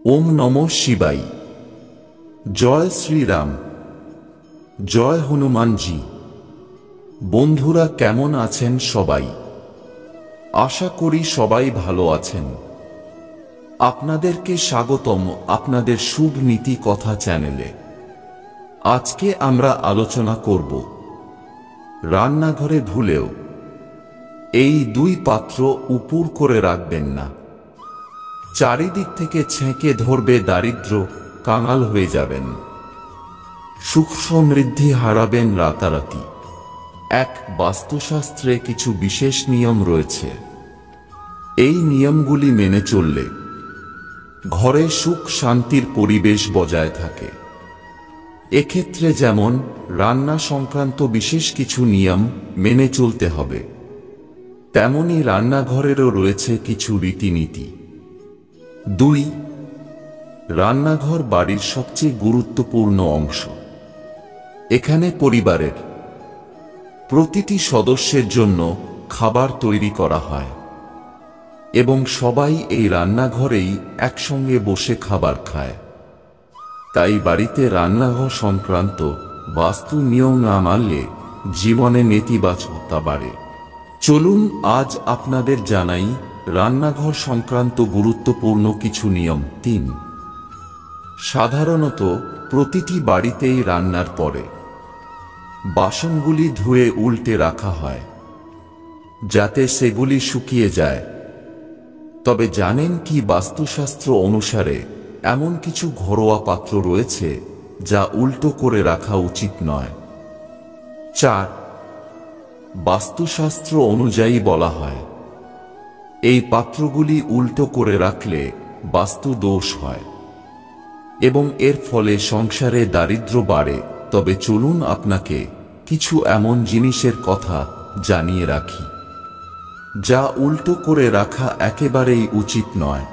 ওম নমঃ শিবাই। জয় শ্রীরাম, জয় হনুমানজি। বন্ধুরা, কেমন আছেন সবাই? আশা করি সবাই ভালো আছেন। আপনাদেরকে স্বাগতম আপনাদের শুভ নীতি কথা চ্যানেলে। আজকে আমরা আলোচনা করব রান্নাঘরে ভুলেও এই দুই পাত্র উপুড় করে রাখবেন না। চারিদিক থেকে ছেঁকে ধরবে দারিদ্র্য, কাঙাল হয়ে যাবেন, সুখ সমৃদ্ধি হারাবেন রাতারাতি। বাস্তুশাস্ত্রে কিছু বিশেষ নিয়ম রয়েছে। এই নিয়মগুলি মেনে চললে ঘরে সুখ শান্তির পরিবেশ বজায় থাকে। এক্ষেত্রে যেমন রান্না সংক্রান্ত বিশেষ কিছু নিয়ম মেনে চলতে হবে, তেমনি রান্নাঘরেরও রয়েছে কিছু রীতিনীতি। 2. রান্নাঘর বাড়ির সবচেয়ে গুরুত্বপূর্ণ অংশ। এখানে পরিবারের প্রতিটি সদস্যের জন্য খাবার তৈরি করা হয় এবং সবাই এই রান্নাঘরেই একসঙ্গে বসে খাবার খায়। তাই বাড়িতে রান্নাঘর সংক্রান্ত বাস্তু নিয়ম না মানলে জীবনে নেতিবাচকতা বাড়ে। চলুন আজ আপনাদের জানাই রান্নাঘর সংক্রান্ত গুরুত্বপূর্ণ কিছু নিয়ম। 3. সাধারণত প্রতিটি বাড়িতেই রান্নার পরে বাসনগুলি ধুয়ে উল্টে রাখা হয় যাতে সেগুলি শুকিয়ে যায়। তবে জানেন কি, বাস্তুশাস্ত্র অনুসারে এমন কিছু ঘরোয়া পাত্র রয়েছে যা উল্টো করে রাখা উচিত নয়। 4. বাস্তুশাস্ত্র অনুযায়ী বলা হয় এই পাত্রগুলি উল্টো করে রাখলে বাস্তু দোষ হয় এবং এর ফলে সংসারে দারিদ্র্য বাড়ে। তবে চলুন আপনাকে কিছু এমন জিনিসের কথা জানিয়ে রাখি যা উল্টো করে রাখা একেবারেই উচিত নয়।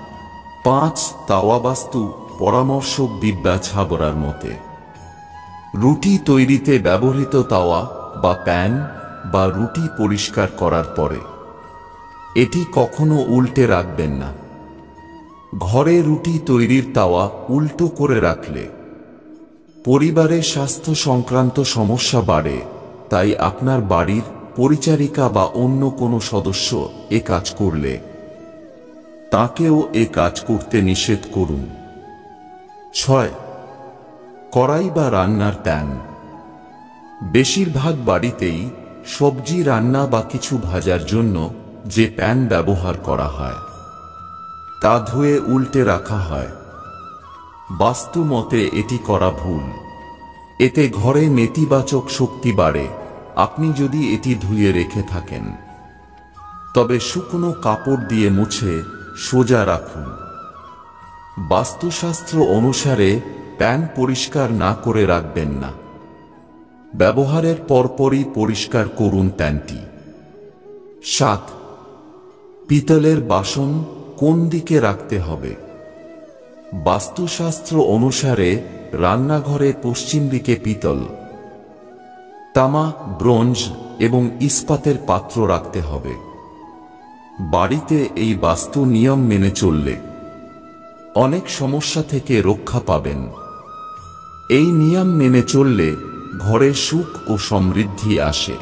5. তাওয়া বাস্তু পরামর্শক দিব্যা ছাবরার মতে রুটি তৈরিতে ব্যবহৃত তাওয়া বা প্যান বা রুটি পরিষ্কার করার পরে এটি কখনো উল্টে রাখবেন না। ঘরে রুটি তৈরির তাওয়া উল্টো করে রাখলে পরিবারে স্বাস্থ্য সংক্রান্ত সমস্যা বাড়ে। তাই আপনার বাড়ির পরিচারিকা বা অন্য কোনো সদস্য এ কাজ করলে তাকেও এ কাজ করতে নিষেধ করুন। 6. কড়াই বা রান্নার প্যান। বেশিরভাগ বাড়িতেই সবজি রান্না বা কিছু ভাজার জন্য যে প্যান ব্যবহার করা হয় তা ধুয়ে উল্টে রাখা হয়। বাস্তু মতে এটি করা ভুল। এতে ঘরে নেতিবাচক শক্তি বাড়ে। আপনি যদি এটি ধুয়ে রেখে থাকেন তবে শুকনো কাপড় দিয়ে মুছে সোজা রাখুন। বাস্তুশাস্ত্র অনুসারে প্যান পরিষ্কার না করে রাখবেন না। ব্যবহারের পরপরই পরিষ্কার করুন প্যানটি। 7. পিতলের বাসন কোন দিকে রাখতে হবে? বাস্তুশাস্ত্র অনুসারে রান্নাঘরে পশ্চিম দিকে পিতল, তামা, ব্রোঞ্জ এবং ইস্পাতের পাত্র রাখতে হবে। বাড়িতে এই বাস্তু নিয়ম মেনে চললে অনেক সমস্যা থেকে রক্ষা পাবেন। এই নিয়ম মেনে চললে ঘরে সুখ ও সমৃদ্ধি আসে।